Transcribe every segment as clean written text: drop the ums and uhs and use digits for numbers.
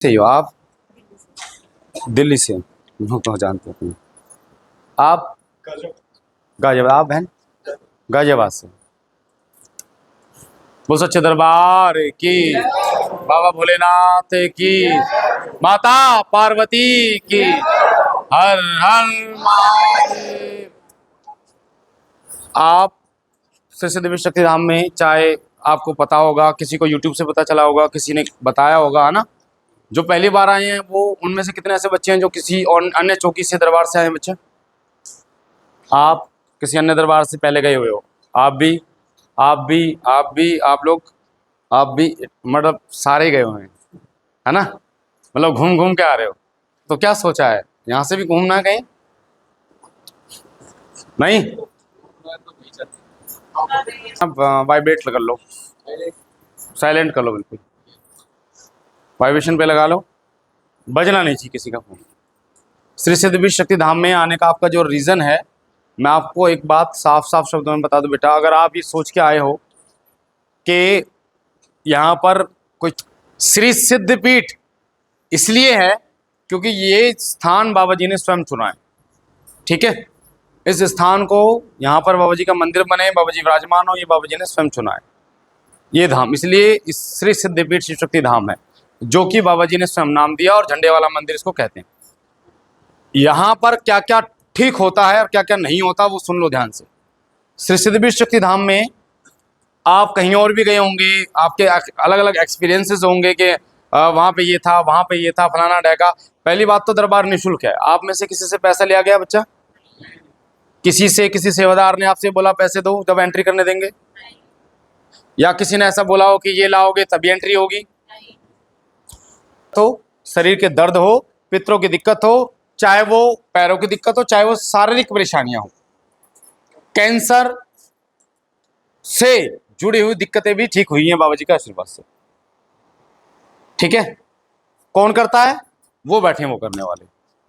से हो आप? दिल्ली से हो तो जानते हैं आप। गाजियाबाद। आप बहन गाजियाबाद से। बोल सच्चे दरबार की, बाबा भोलेनाथ की, माता पार्वती की, हर हर महादेव। आप श्री सिद्धि विष्णु शक्ति धाम में, चाहे आपको पता होगा, किसी को यूट्यूब से पता चला होगा, किसी ने बताया होगा, है ना। जो पहली बार आए हैं वो, उनमें से कितने ऐसे बच्चे हैं जो किसी और अन्य चौकी से दरबार से आए हैं? बच्चे, आप किसी अन्य दरबार से पहले गए हुए हो? आप भी, आप भी, आप भी, आप लोग, आप भी, मतलब सारे गए हुए हैं, है ना। मतलब घूम घूम के आ रहे हो। तो क्या सोचा है, यहाँ से भी घूमना है कहीं? नहीं, अब वाइब्रेट कर लो, साइलेंट कर लो, बिल्कुल वाइब्रेशन पे लगा लो, बजना नहीं चाहिए किसी का फोन। श्री सिद्धि विष्णु शक्ति धाम में आने का आपका जो रीज़न है, मैं आपको एक बात साफ साफ शब्दों में बता दूं बेटा। अगर आप ये सोच के आए हो कि यहाँ पर कोई श्री सिद्धपीठ इसलिए है क्योंकि ये स्थान बाबा जी ने स्वयं चुना है, ठीक है। इस स्थान को, यहाँ पर बाबा जी का मंदिर बने, बाबा जी विराजमान हो, ये बाबा जी ने स्वयं चुना है ये धाम। इसलिए इस श्री सिद्धपीठ शिव शक्ति धाम है, जो कि बाबा जी ने स्वयं नाम दिया, और झंडे वाला मंदिर इसको कहते हैं। यहाँ पर क्या क्या ठीक होता है और क्या क्या नहीं होता, वो सुन लो ध्यान से। श्री सिद्धि विष्णु शक्ति धाम में आप कहीं और भी गए होंगे, आपके अलग अलग एक्सपीरियंसेस होंगे कि वहाँ पे ये था, वहाँ पे ये था, फलाना डैका। पहली बात तो दरबार निःशुल्क है। आप में से किसी से पैसा लिया गया बच्चा? किसी से, किसी सेवादार ने आपसे बोला पैसे दो जब एंट्री करने देंगे? या किसी ने ऐसा बोला हो कि ये लाओगे तभी एंट्री होगी? तो शरीर के दर्द हो, पितरों की दिक्कत हो, चाहे वो पैरों की दिक्कत हो, चाहे वो शारीरिक परेशानियां हो, कैंसर से जुड़ी हुई दिक्कतें भी ठीक हुई हैं बाबा जी के आशीर्वाद से, ठीक है। कौन करता है? वो बैठे हैं वो करने वाले,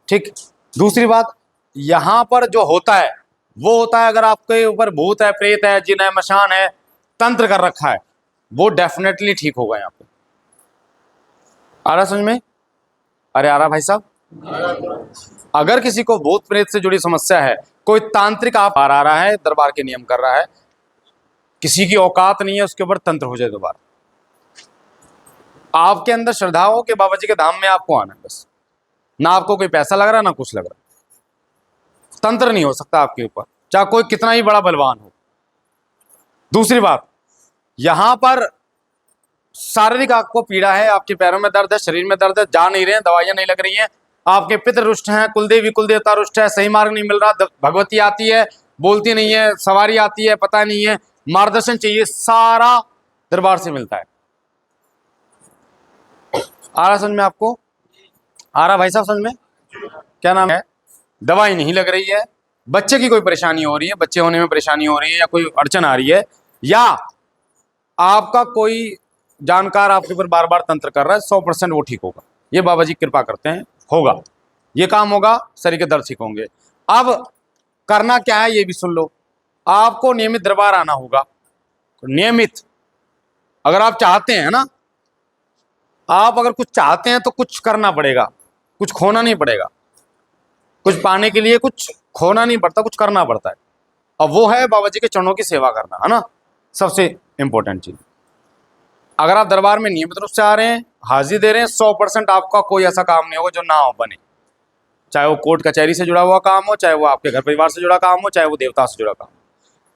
ठीक। दूसरी बात, यहां पर जो होता है वो होता है, अगर आपके ऊपर भूत है, प्रेत है, जिन है, मशान है, तंत्र कर रखा है, वो डेफिनेटली ठीक होगा यहाँ पे। आ रहा समझ में? अरे आ रहा भाई साहब। अगर किसी को भूत प्रेत से जुड़ी समस्या है, कोई तांत्रिक आप आ रहा है, दरबार के नियम कर रहा है, किसी की औकात नहीं है उसके ऊपर तंत्र हो जाए दोबारा। आपके अंदर श्रद्धा हो कि बाबा जी के धाम में आपको आना है, बस। ना आपको कोई पैसा लग रहा, ना कुछ लग रहा, तंत्र नहीं हो सकता आपके ऊपर, चाहे कोई कितना ही बड़ा बलवान हो। दूसरी बात, यहां पर शारीरिक आपको पीड़ा है, आपके पैरों में दर्द है, शरीर में दर्द है, जा नहीं रहे हैं, दवाइयां नहीं लग रही हैं, आपके पितृ रुष्ट हैं, कुलदेवी कुल देवता रुष्ट है, सही मार्ग नहीं मिल रहा, भगवती आती है बोलती नहीं है, सवारी आती है पता नहीं है, मार्गदर्शन चाहिए, सारा दरबार से मिलता है। आ रहा समझ में आपको? आ रहा भाई साहब समझ में? क्या नाम है? दवाई नहीं लग रही है, बच्चे की कोई परेशानी हो रही है, बच्चे होने में परेशानी हो रही है, या कोई अड़चन आ रही है, या आपका कोई जानकार आपके ऊपर बार बार तंत्र कर रहा है, 100% वो ठीक होगा। ये बाबा जी कृपा करते हैं, होगा ये काम, होगा, शरीर के दर्द ठीक होंगे। अब करना क्या है ये भी सुन लो। आपको नियमित दरबार आना होगा, नियमित। अगर आप चाहते हैं ना, आप अगर कुछ चाहते हैं तो कुछ करना पड़ेगा, कुछ खोना नहीं पड़ेगा। कुछ पाने के लिए कुछ खोना नहीं पड़ता, कुछ करना पड़ता है, और वो है बाबा जी के चरणों की सेवा करना, है ना, सबसे इंपॉर्टेंट चीज। अगर आप दरबार में नियमित रूप से आ रहे हैं, हाजिरी दे रहे हैं, 100% आपका कोई ऐसा काम नहीं होगा जो ना हो बने। चाहे वो कोर्ट कचहरी से जुड़ा हुआ काम हो, चाहे वो आपके घर परिवार से जुड़ा काम हो, चाहे वो देवता से जुड़ा काम हो।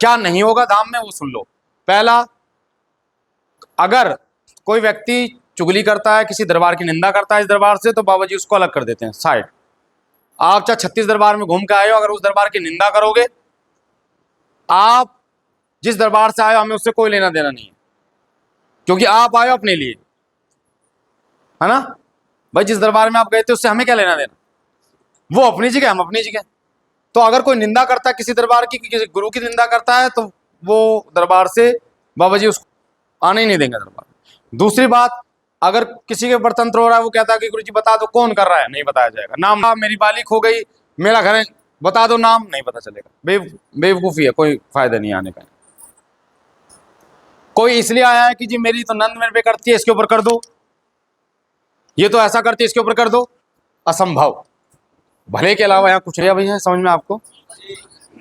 क्या नहीं होगा धाम में, वो सुन लो। पहला, अगर कोई व्यक्ति चुगली करता है, किसी दरबार की निंदा करता है इस दरबार से, तो बाबा जी उसको अलग कर देते हैं, साइड। आप चाहे 36 दरबार में घूम के आए हो, अगर उस दरबार की निंदा करोगे, आप जिस दरबार से आए हो, हमें उससे कोई लेना देना नहीं है, क्योंकि आप आए हो अपने लिए, है ना भाई। जिस दरबार में आप गए थे उससे हमें क्या लेना देना, वो अपनी जगह, हम अपनी जगह। तो अगर कोई निंदा करता है किसी दरबार की, किसी गुरु की निंदा करता है, तो वो दरबार से बाबा जी उसको आने ही नहीं देंगे दरबार। दूसरी बात, अगर किसी के ऊपर तंत्र हो रहा है, वो कहता है कि गुरु जी बता दो कौन कर रहा है, नहीं बताया जाएगा। नाम, मेरी बाली खो गई, मेरा घर है, बता दो नाम, नहीं पता चलेगा। बेवकूफ़ी है, कोई फायदा नहीं आने का। कोई इसलिए आया है कि जी मेरी तो नंद मेरे पे करती है, इसके ऊपर कर दो, ये तो ऐसा करते इसके ऊपर कर दो, असंभव। भले के अलावा यहाँ कुछ नहीं है भैया, समझ में आपको?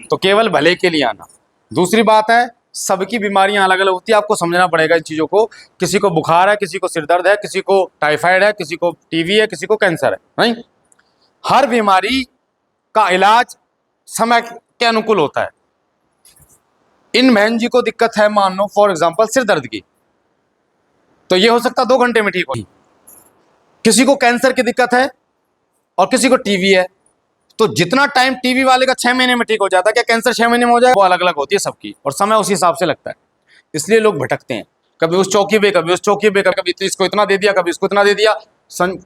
तो केवल भले के लिए आना। दूसरी बात है, सबकी बीमारियां अलग अलग होती है, आपको समझना पड़ेगा इन चीजों को। किसी को बुखार है, किसी को सिर दर्द है, किसी को टाइफाइड है, किसी को टीबी है, किसी को कैंसर है, नहीं? हर बीमारी का इलाज समय के अनुकूल होता है। इन बहन जी को दिक्कत है, मान लो फॉर एग्जाम्पल सिर दर्द की, तो ये हो सकता है 2 घंटे में ठीक हो। किसी को कैंसर की दिक्कत है और किसी को टीबी है, तो जितना टाइम टीबी वाले का 6 महीने में ठीक हो जाता है, क्या कैंसर 6 महीने में हो जाए? वो अलग अलग होती है सबकी, और समय उसी हिसाब से लगता है। इसलिए लोग भटकते हैं, कभी उस चौकी पे, कभी उस चौकी पे, कभी इसको इतना दे दिया, कभी इसको इतना दे दिया।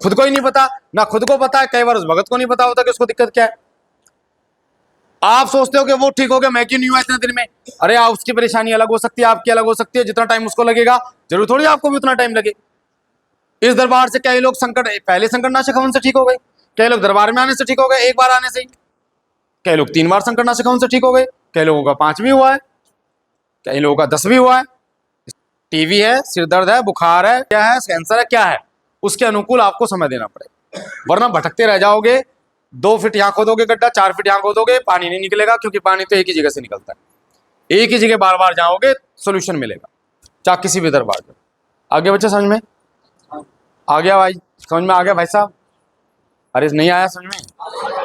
खुद को ही नहीं पता, ना खुद को पता है, कई बार उस भगत को नहीं पता होता कि उसको दिक्कत क्या है। आप सोचते हो कि वो ठीक हो गया, मैं क्यों नहीं हुआ इतने दिन में? अरे आप, उसकी परेशानी अलग हो सकती है, आपकी अलग हो सकती है। जितना टाइम उसको लगेगा, जरूर थोड़ी आपको भी उतना टाइम लगे। इस दरबार से कई लोग संकट, पहले संकटनाशक हवन से ठीक हो गए, कई लोग दरबार में आने से ठीक हो गए, एक बार आने से ही। कई लोग 3 बार संकटनाशक हवन से ठीक हो गए, कई लोगों का 5 भी हुआ है, कई लोगों का 10 भी हुआ है। टीवी है, सिर दर्द है, बुखार है, क्या है, कैंसर है, क्या है, उसके अनुकूल आपको समय देना पड़ेगा, वरना भटकते रह जाओगे। 2 फीट यहाँ खोदोगे गड्ढा, 4 फीट यहाँ खोदोगे, पानी नहीं निकलेगा, क्योंकि पानी तो एक ही जगह से निकलता है। एक ही जगह बार बार जाओगे, सोल्यूशन मिलेगा, चाहे किसी भी दरबार में। आगे बच्चे समझ में आ गया भाई? समझ में आ गया भाई साहब? अरे नहीं आया समझ में?